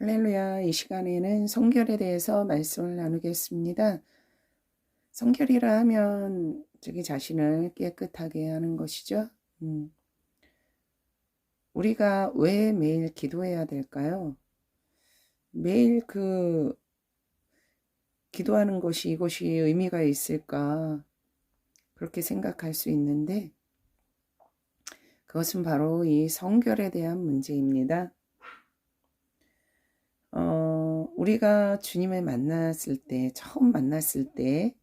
할렐루야. 이 시간에는 성결에 대해서 말씀을 나누겠습니다. 성결이라 하면 자기 자신을 깨끗하게 하는 것이죠. 우리가 왜 매일 기도해야 될까요? 매일 기도하는 것이 이것이 의미가 있을까 그렇게 생각할 수 있는데 그것은 바로 이 성결에 대한 문제입니다. 우리가 주님을 만났을 때, 처음 만났을 때,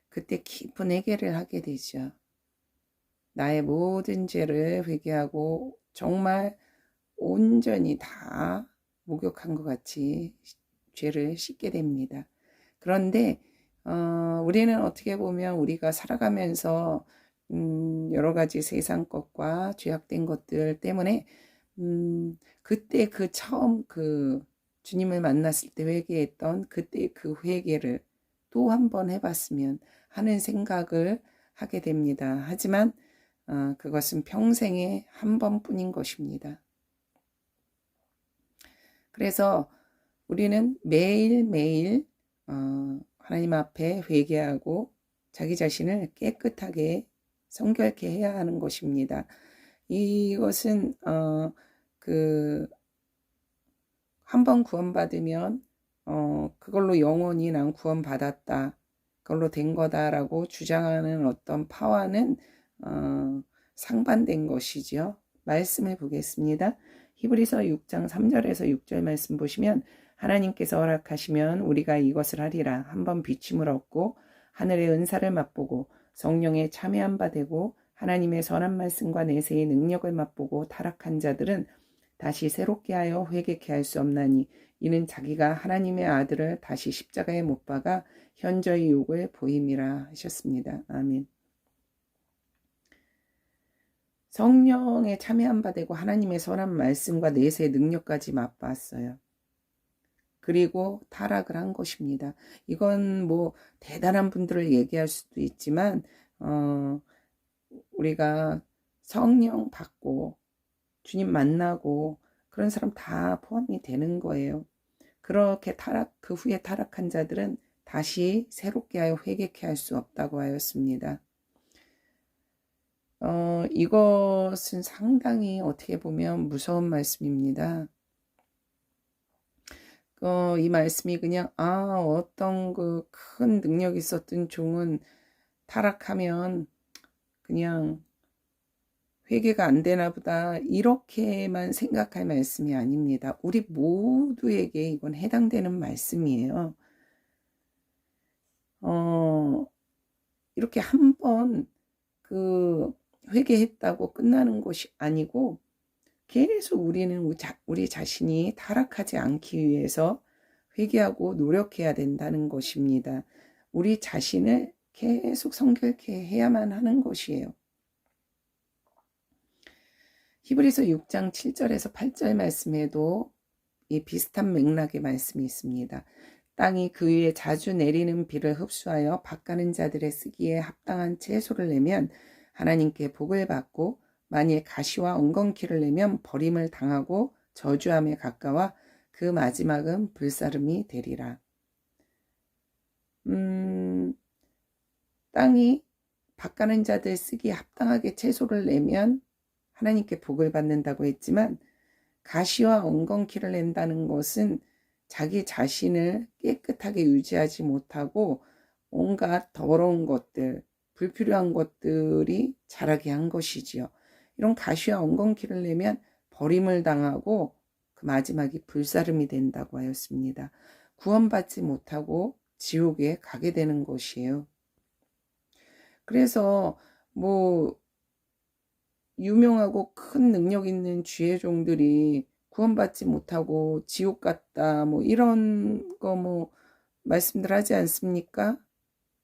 그때 깊은 회개를 하게 되죠. 나의 모든 죄를 회개하고 정말 온전히 다 목욕한 것 같이 죄를 씻게 됩니다. 그런데 우리는 어떻게 보면 우리가 살아가면서 여러 가지 세상 것과 죄악된 것들 때문에 그때 처음 주님을 만났을 때 회개했던 그때 그 회개를 또 한 번 해봤으면 하는 생각을 하게 됩니다. 하지만 그것은 평생에 한 번뿐인 것입니다. 그래서 우리는 매일매일 하나님 앞에 회개하고 자기 자신을 깨끗하게 성결케 해야 하는 것입니다. 이것은 한 번 구원받으면 그걸로 영원히 난 구원받았다, 그걸로 된 거다라고 주장하는 어떤 파와는 상반된 것이죠. 말씀을 보겠습니다. 히브리서 6장 3절에서 6절 말씀 보시면 하나님께서 허락하시면 우리가 이것을 하리라. 한번 비침을 얻고 하늘의 은사를 맛보고 성령에 참여한 바 되고 하나님의 선한 말씀과 내세의 능력을 맛보고 타락한 자들은 다시 새롭게 하여 회개케 할 수 없나니 이는 자기가 하나님의 아들을 다시 십자가에 못 박아 현저히 욕을 보임이라 하셨습니다. 아멘. 성령에 참여한 바 되고 하나님의 선한 말씀과 내세의 능력까지 맛봤어요. 그리고 타락을 한 것입니다. 이건 뭐 대단한 분들을 얘기할 수도 있지만 우리가 성령 받고 주님 만나고 그런 사람 다 포함이 되는 거예요. 그렇게 그 후에 타락한 자들은 다시 새롭게 하여 회개케 할 수 없다고 하였습니다. 이것은 상당히 어떻게 보면 무서운 말씀입니다. 이 말씀이 그냥 어떤 큰 능력이 있었던 종은 타락하면 그냥 회개가 안 되나 보다 이렇게만 생각할 말씀이 아닙니다. 우리 모두에게 이건 해당되는 말씀이에요. 이렇게 한번 회개했다고 끝나는 것이 아니고 계속 우리는 우리 자신이 타락하지 않기 위해서 회개하고 노력해야 된다는 것입니다. 우리 자신을 계속 성결케 해야만 하는 것이에요. 히브리서 6장 7절에서 8절 말씀에도 이 비슷한 맥락의 말씀이 있습니다. 땅이 그 위에 자주 내리는 비를 흡수하여 밭가는 자들의 쓰기에 합당한 채소를 내면 하나님께 복을 받고 만일 가시와 엉겅퀴를 내면 버림을 당하고 저주함에 가까워 그 마지막은 불사름이 되리라. 땅이 밭가는 자들 쓰기에 합당하게 채소를 내면 하나님께 복을 받는다고 했지만 가시와 엉겅퀴를 낸다는 것은 자기 자신을 깨끗하게 유지하지 못하고 온갖 더러운 것들, 불필요한 것들이 자라게 한 것이지요. 이런 가시와 엉겅퀴를 내면 버림을 당하고 그 마지막이 불사름이 된다고 하였습니다. 구원받지 못하고 지옥에 가게 되는 것이에요. 그래서 유명하고 큰 능력 있는 주의 종들이 구원받지 못하고 지옥 갔다 이런 거 말씀들 하지 않습니까?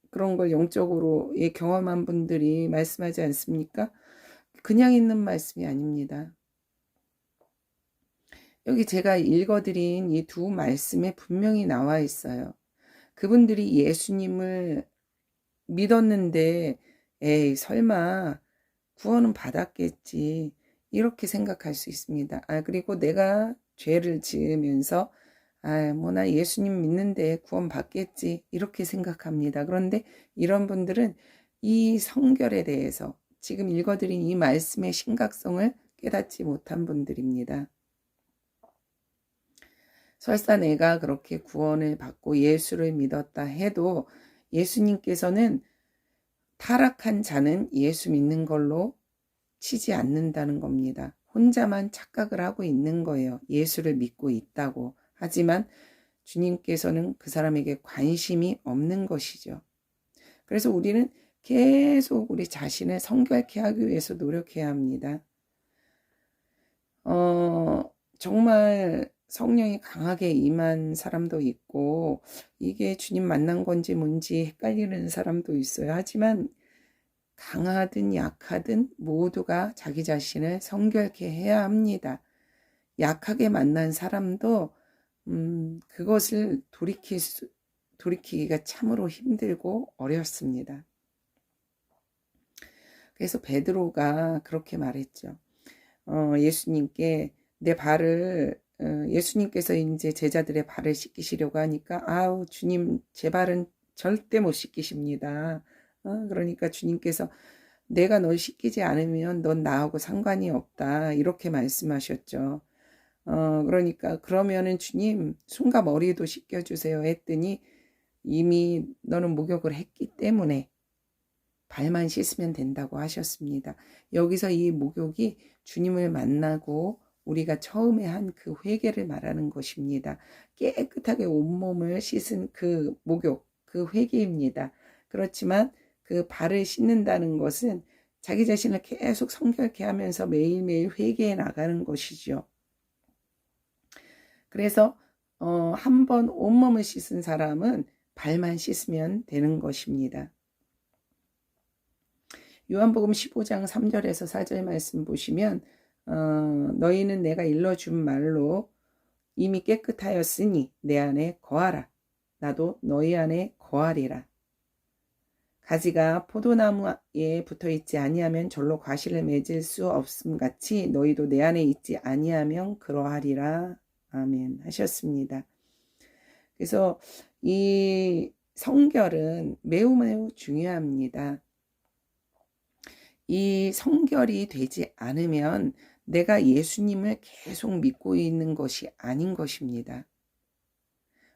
그런 걸 영적으로 경험한 분들이 말씀하지 않습니까? 그냥 있는 말씀이 아닙니다. 여기 제가 읽어드린 이 두 말씀에 분명히 나와 있어요. 그분들이 예수님을 믿었는데 에이 설마 구원은 받았겠지 이렇게 생각할 수 있습니다. 그리고 내가 죄를 지으면서 뭐 나 예수님 믿는데 구원 받겠지 이렇게 생각합니다. 그런데 이런 분들은 이 성결에 대해서 지금 읽어드린 이 말씀의 심각성을 깨닫지 못한 분들입니다. 설사 내가 그렇게 구원을 받고 예수를 믿었다 해도 예수님께서는 타락한 자는 예수 믿는 걸로 치지 않는다는 겁니다. 혼자만 착각을 하고 있는 거예요. 예수를 믿고 있다고. 하지만 주님께서는 그 사람에게 관심이 없는 것이죠. 그래서 우리는 계속 우리 자신을 성결케 하기 위해서 노력해야 합니다. 정말 성령이 강하게 임한 사람도 있고 이게 주님 만난 건지 뭔지 헷갈리는 사람도 있어요. 하지만 강하든 약하든 모두가 자기 자신을 성결케 해야 합니다. 약하게 만난 사람도 그것을 돌이키기가 참으로 힘들고 어렵습니다. 그래서 베드로가 그렇게 말했죠. 예수님께 내 발을 예수님께서 이제 제자들의 발을 씻기시려고 하니까 아우 주님 제 발은 절대 못 씻기십니다. 그러니까 주님께서 내가 널 씻기지 않으면 넌 나하고 상관이 없다 이렇게 말씀하셨죠. 그러니까 그러면은 주님 손과 머리도 씻겨주세요 했더니 이미 너는 목욕을 했기 때문에 발만 씻으면 된다고 하셨습니다. 여기서 이 목욕이 주님을 만나고 우리가 처음에 한 그 회개를 말하는 것입니다. 깨끗하게 온몸을 씻은 그 목욕, 그 회개입니다. 그렇지만 그 발을 씻는다는 것은 자기 자신을 계속 성결케 하면서 매일매일 회개해 나가는 것이죠. 그래서 한 번 온몸을 씻은 사람은 발만 씻으면 되는 것입니다. 요한복음 15장 3절에서 4절 말씀 보시면 너희는 내가 일러준 말로 이미 깨끗하였으니 내 안에 거하라. 나도 너희 안에 거하리라. 가지가 포도나무에 붙어있지 아니하면 절로 과실을 맺을 수 없음 같이 너희도 내 안에 있지 아니하면 그러하리라. 아멘 하셨습니다. 그래서 이 성결은 매우 매우 중요합니다. 이 성결이 되지 않으면 내가 예수님을 계속 믿고 있는 것이 아닌 것입니다.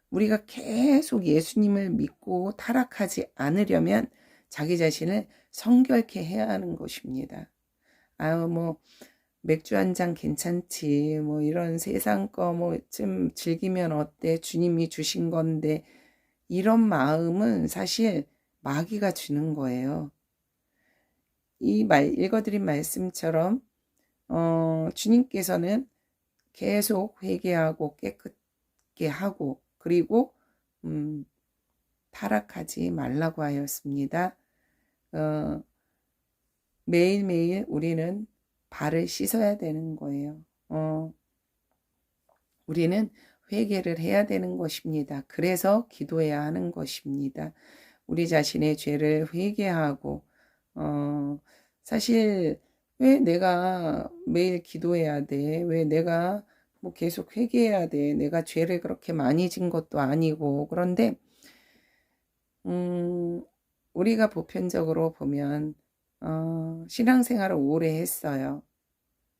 우리가 계속 예수님을 믿고 타락하지 않으려면 자기 자신을 성결케 해야 하는 것입니다. 뭐 맥주 한 잔 괜찮지, 뭐 이런 세상 거 뭐 좀 즐기면 어때, 주님이 주신 건데, 이런 마음은 사실 마귀가 주는 거예요. 읽어드린 말씀처럼 주님께서는 계속 회개하고 깨끗게 하고 그리고 타락하지 말라고 하였습니다. 매일매일 우리는 발을 씻어야 되는 거예요. 우리는 회개를 해야 되는 것입니다. 그래서 기도해야 하는 것입니다. 우리 자신의 죄를 회개하고 사실 왜 내가 매일 기도해야 돼? 왜 내가 뭐 계속 회개해야 돼? 내가 죄를 그렇게 많이 진 것도 아니고. 그런데 우리가 보편적으로 보면 신앙생활을 오래 했어요.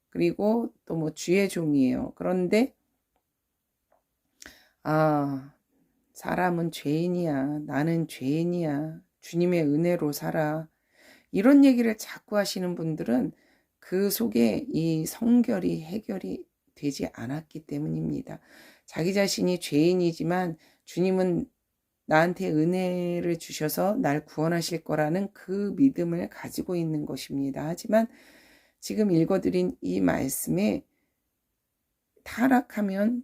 그리고 또 뭐 주의 종이에요. 그런데 사람은 죄인이야. 나는 죄인이야. 주님의 은혜로 살아. 이런 얘기를 자꾸 하시는 분들은 그 속에 이 성결이 해결이 되지 않았기 때문입니다. 자기 자신이 죄인이지만 주님은 나한테 은혜를 주셔서 날 구원하실 거라는 그 믿음을 가지고 있는 것입니다. 하지만 지금 읽어드린 이 말씀에 타락하면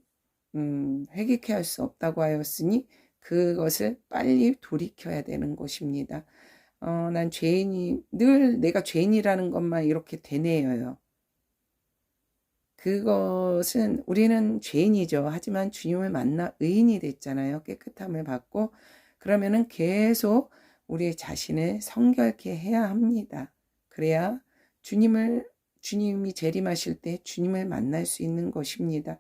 회개케 할 수 없다고 하였으니 그것을 빨리 돌이켜야 되는 것입니다. 난 죄인이 늘 내가 죄인이라는 것만 이렇게 되뇌어요. 그것은 우리는 죄인이죠. 하지만 주님을 만나 의인이 됐잖아요. 깨끗함을 받고 그러면은 계속 우리 자신을 성결케 해야 합니다. 그래야 주님이 재림하실 때 주님을 만날 수 있는 것입니다.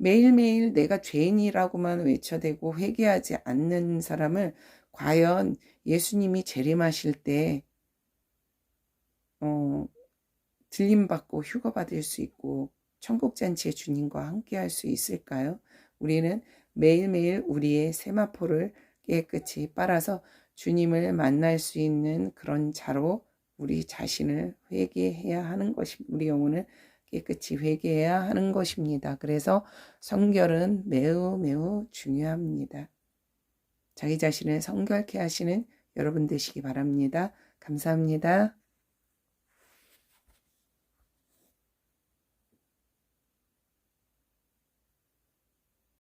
매일매일 내가 죄인이라고만 외쳐대고 회개하지 않는 사람을 과연 예수님이 재림하실 때 들림받고 휴거받을 수 있고 천국잔치의 주님과 함께 할 수 있을까요? 우리는 매일매일 우리의 세마포를 깨끗이 빨아서 주님을 만날 수 있는 그런 자로 우리 자신을 회개해야 하는 것입니다. 우리 영혼을 깨끗이 회개해야 하는 것입니다. 그래서 성결은 매우 매우 중요합니다. 자기 자신을 성결케 하시는 여러분 되시기 바랍니다. 감사합니다.